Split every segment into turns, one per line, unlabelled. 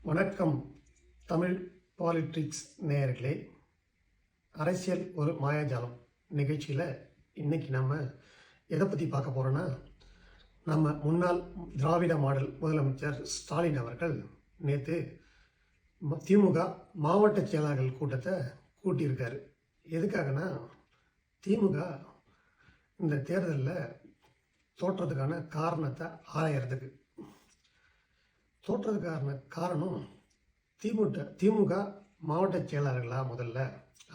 வணக்கம் தமிழ் பாலிடிக்ஸ் நேயர்களே. அரசியல் ஒரு மாயாஜாலம் நிகழ்ச்சியில் இன்றைக்கி நம்ம எதை பற்றி பார்க்க போகிறோன்னா, நம்ம முன்னாள் திராவிட மாடல் முதலமைச்சர் ஸ்டாலின் அவர்கள் நேற்று திமுக மாவட்ட செயலாளர்கள் கூட்டத்தை கூட்டியிருக்காரு. எதுக்காகனா, திமுக இந்த தேர்தலில் தோற்றதுக்கான காரணத்தை ஆராயறதுக்கு. தோற்றதுக்கான காரணம் திமுக மாவட்ட செயலாளர்களா முதல்ல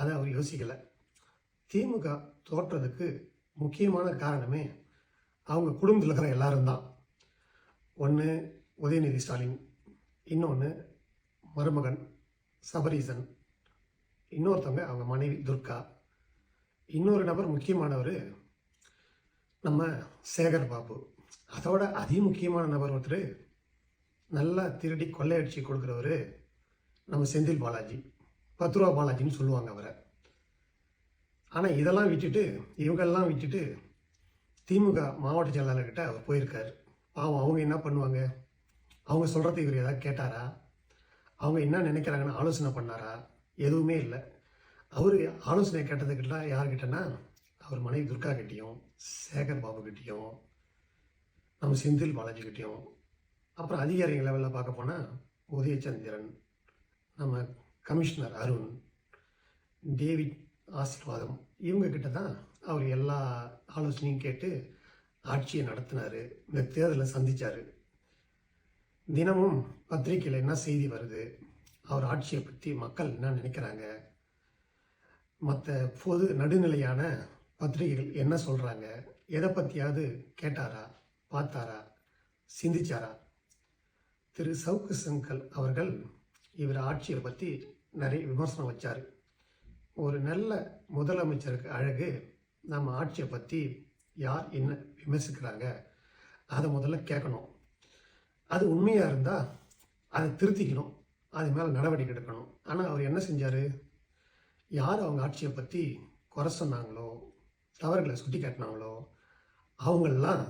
அதை அவர் யோசிக்கலை. திமுக தோற்றதுக்கு முக்கியமான காரணமே அவங்க குடும்பத்தில் இருக்கிற எல்லாரும் தான். ஒன்று உதயநிதி ஸ்டாலின், இன்னொன்று மருமகன் சபரீசன், இன்னொருத்தவங்க அவங்க மனைவி துர்கா, இன்னொரு நபர் முக்கியமானவர் நம்ம சேகர் பாபு. அதோட அதிமுக்கியமான நபர் ஒருத்தர் நல்லா திருடி கொள்ளையடிச்சு கொடுக்குறவர் நம்ம செந்தில் பாலாஜி, 10 ரூபா பாலாஜின்னு சொல்லுவாங்க அவரை. ஆனால் இதெல்லாம் விட்டுட்டு, இவங்கெல்லாம் விட்டுட்டு திமுக மாவட்ட செயலாளர்கிட்ட அவர் போயிருக்காரு. பாவம், அவங்க என்ன பண்ணுவாங்க? அவங்க சொல்கிறது இவர் ஏதாவது கேட்டாரா? அவங்க என்ன நினைக்கிறாங்கன்னு ஆலோசனை பண்ணாரா? எதுவுமே இல்லை. அவர் ஆலோசனை கேட்டதுக்கிட்ட யார்கிட்டனா, அவர் மனைவி துர்கா கிட்டேயும், சேகர் பாபு கிட்டேயும், நம்ம செந்தில் பாலாஜி கிட்டேயும், அப்புறம் அதிகாரிகள் லெவலில் பார்க்க போனால் உதயச்சந்திரன், நம்ம கமிஷனர் அருண், டேவிட் ஆசீர்வாதம், இவங்கக்கிட்ட தான் அவர் எல்லா ஆலோசனையும் கேட்டு ஆட்சியை நடத்தினார். இந்த தேர்தலை சந்தித்தார். தினமும் பத்திரிகையில் என்ன செய்தி வருது, அவர் ஆட்சியை பற்றி மக்கள் என்ன நினைக்கிறாங்க, மற்ற பொது நடுநிலையான பத்திரிகைகள் என்ன சொல்கிறாங்க, எதை பற்றியாவது கேட்டாரா, பார்த்தாரா, சிந்திச்சாரா? திரு சவுக்கு சங்கர் அவர்கள் இவர் ஆட்சியை பற்றி நிறைய விமர்சனம் வச்சார். ஒரு நல்ல முதலமைச்சருக்கு அழகு நம்ம ஆட்சியை பற்றி யார் என்ன விமர்சிக்கிறாங்க அதை முதல்ல கேட்கணும். அது உண்மையாக இருந்தால் அதை திருத்திக்கணும், அது மேலே நடவடிக்கை எடுக்கணும். ஆனால் அவர் என்ன செஞ்சார்? யார் அவங்க ஆட்சியை பற்றி குறை சொன்னாங்களோ, தவறுகளை சுட்டி காட்டினாங்களோ அவங்களெலாம்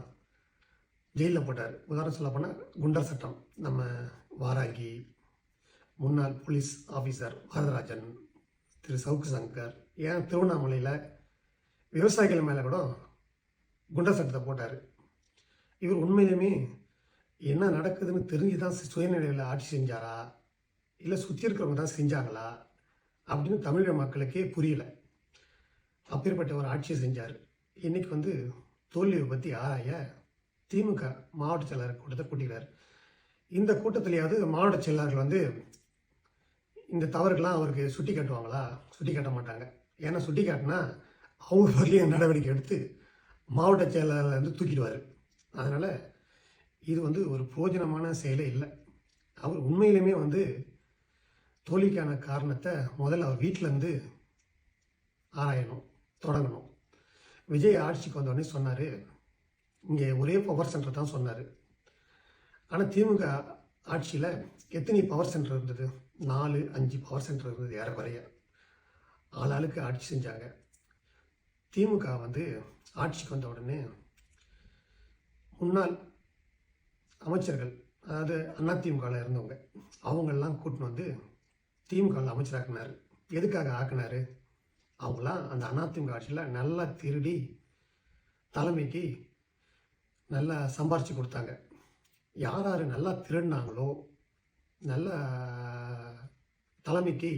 ஜெயிலில் போட்டார். உதாரணம் சொல்ல போனால் குண்டர் சட்டம், நம்ம வாராகி, முன்னாள் போலீஸ் ஆஃபீஸர் வரதராஜன், திரு சவுக்கு சங்கர், ஏன் திருவண்ணாமலையில் விவசாயிகள் மேலே கூட குண்டர் சட்டத்தை போட்டார். இவர் உண்மையிலுமே என்ன நடக்குதுன்னு தெரிஞ்சு தான் சுயநிலையில் ஆட்சி செஞ்சாரா, இல்லை சுற்றி இருக்கிறவங்க தான் செஞ்சாங்களா அப்படின்னு தமிழக மக்களுக்கே புரியல. அப்பேற்பட்ட ஒரு ஆட்சியை செஞ்சார். இன்றைக்கி தோல்வியை பற்றி ஆராய திமுக மாவட்ட செயலாளர் கூட்டத்தை கூட்டிக்கிறார். இந்த கூட்டத்திலேயாவது மாவட்ட செயலாளர்கள் இந்த தவறுகள்லாம் அவருக்கு சுட்டி காட்டுவாங்களா? சுட்டி காட்ட மாட்டாங்க. ஏன்னா சுட்டி காட்டினா அவங்க வரையும் நடவடிக்கை எடுத்து மாவட்ட செயலாளர் தூக்கிடுவார். அதனால் இது ஒரு பிரயோஜனமான செயலே இல்லை. அவர் உண்மையிலுமே தோல்விக்கான காரணத்தை முதல்ல அவர் வீட்டிலேருந்து ஆராயணும், தொடங்கணும். விஜய் ஆட்சிக்கு வந்தோடனே சொன்னார், இங்கே ஒரே பவர் சென்டர் தான் சொன்னார். ஆனால் திமுக ஆட்சியில் எத்தனை பவர் சென்டர் இருந்தது? 4-5 பவர் சென்டர் இருந்தது. ஏறக்குறைய ஆளாளுக்கு ஆட்சி செஞ்சாங்க. திமுக ஆட்சிக்கு வந்த உடனே முன்னாள் அமைச்சர்கள், அதாவது அதிமுகவில் இருந்தவங்க, அவங்களெல்லாம் கூட்டின்னு திமுகவில் அமைச்சராக்குனார். எதுக்காக ஆக்குனார்? அவங்களாம் அந்த அதிமுக ஆட்சியில் நல்லா திருடி தலைமைக்கு நல்லா சம்பாரித்து கொடுத்தாங்க. யார் யார் நல்லா திருடினாங்களோ, நல்ல தலைமைக்கு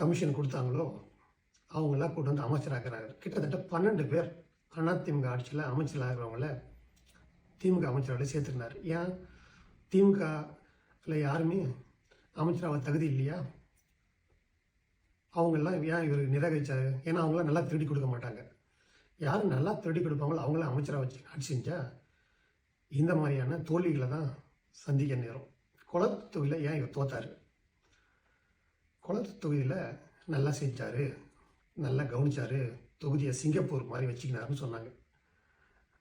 கமிஷன் கொடுத்தாங்களோ அவங்களாம் கூட்டு அமைச்சராகிறாங்க. கிட்டத்தட்ட 12 பேர் அதிமுக ஆட்சியில் அமைச்சராகிறவங்கள திமுக அமைச்சர்களை சேர்த்துருந்தார். ஏன் திமுகவில் யாருமே அமைச்சராக தகுதி இல்லையா? அவங்கெல்லாம் ஏன் இவர் நிராகரித்தார்? ஏன்னா அவங்களாம் நல்லா திருடி கொடுக்க மாட்டாங்க. யார் நல்லா திருடி கொடுப்பாங்களோ அவங்கள அமைச்சராக வச்சு ஆட்சி செஞ்சால் இந்த மாதிரியான தோல்விகளை தான் சந்திக்க நேரம். குளத்து தொகுதியில் ஏன் இவர் தோத்தார்? குளத்து தொகுதியில் நல்லா செஞ்சார், நல்லா கவனிச்சார், தொகுதியை சிங்கப்பூர் மாதிரி வச்சுக்கினாருன்னு சொன்னாங்க.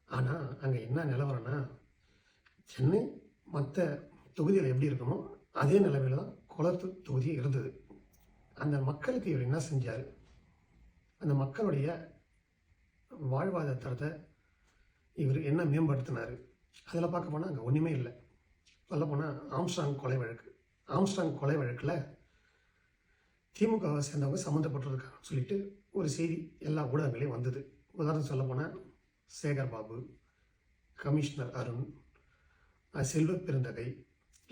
ஆனால் அங்கே என்ன நிலவரம்னா, சென்னை மற்ற தொகுதியில் எப்படி இருக்குமோ அதே நிலைமையில் தான் குளத்து தொகுதி இருந்தது. அந்த மக்களுக்கு இவர் என்ன செஞ்சார்? அந்த மக்களுடைய வாழ்வாதாரத்தை இவர் என்ன மேம்படுத்தினார்? அதில் பார்க்க போனால் அங்கே ஒன்றுமே இல்லை. சொல்லப்போனால் ஆம்ஸ்ட்ராங் கொலை வழக்கு, ஆம்ஸ்ட்ராங் கொலை வழக்கில் திமுகவை சேர்ந்தவங்க சம்மந்தப்பட்டிருக்காங்கன்னு சொல்லிட்டு ஒரு செய்தி எல்லா ஊடகங்களையும் வந்தது. உதாரணம் சொல்லப்போனால் சேகர் பாபு, கமிஷனர் அருண், செல்வ பெருந்தகை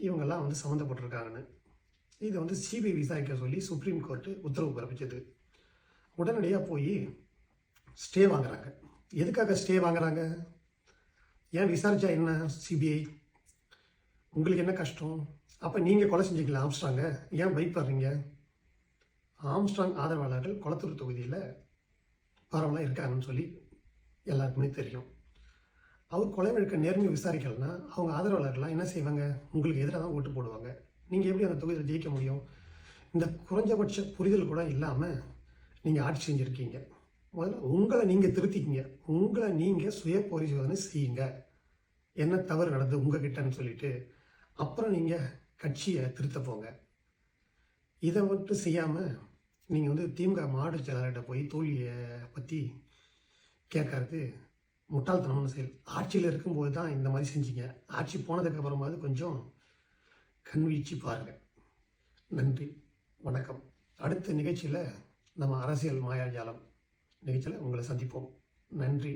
இவங்கெல்லாம் வந்து சம்மந்தப்பட்டிருக்காங்கன்னு. இதை வந்து சிபிஐ விசாரிக்க சொல்லி சுப்ரீம் கோர்ட்டு உத்தரவு பிறப்பிச்சது. உடனடியாக போய் ஸ்டே வாங்குறாங்க. எதுக்காக ஸ்டே வாங்குறாங்க? ஏன் விசாரிச்சா என்ன சிபிஐ? உங்களுக்கு என்ன கஷ்டம்? அப்போ நீங்கள் கொலை செஞ்சீங்களா ஆம்ஸ்ட்ராங்க? ஏன் பயப்படுறீங்க? ஆம்ஸ்ட்ராங் ஆதரவாளர்கள் கொளத்தூர் தொகுதியில் பரவலாக இருக்காங்கன்னு சொல்லி எல்லாருக்குமே தெரியும். அவர் கொலை வழக்கை நேர்மையாக விசாரிக்கலைன்னா அவங்க ஆதரவாளர்கள்லாம் என்ன செய்வாங்க? உங்களுக்கு எதிராக தான் ஓட்டு போடுவாங்க. நீங்கள் எப்படி அந்த தொகுதியில் ஜெயிக்க முடியும்? இந்த குறைஞ்சபட்ச புரிதல் கூட இல்லாமல் நீங்கள் ஆட்சி செஞ்சுருக்கீங்க. முதல்ல உங்களை நீங்கள் திருத்திக்கிங்க. உங்களை நீங்கள் சுய பரிசோதனை செய்யுங்க. என்ன தவறு நடந்தது உங்ககிட்டன்னு சொல்லிட்டு அப்புறம் நீங்கள் கட்சியை திருத்த போங்க. இதை மட்டும் செய்யாமல் நீங்கள் வந்து திமுக மாவட்ட செயலாளர்கிட்ட போய் தோல்வியை பற்றி கேட்கறது முட்டாள்தனமான செயல். ஆட்சியில் இருக்கும்போது தான் இந்த மாதிரி செஞ்சீங்க. ஆட்சி போனதுக்கு அப்புறமாவது கொஞ்சம் கண் வீழ்ச்சி பாருங்கள். நன்றி, வணக்கம். அடுத்த நிகழ்ச்சியில் நம்ம அரசியல் மாயாஜாலம் நிகழ்ச்சியில் உங்களை சந்திப்போம். நன்றி.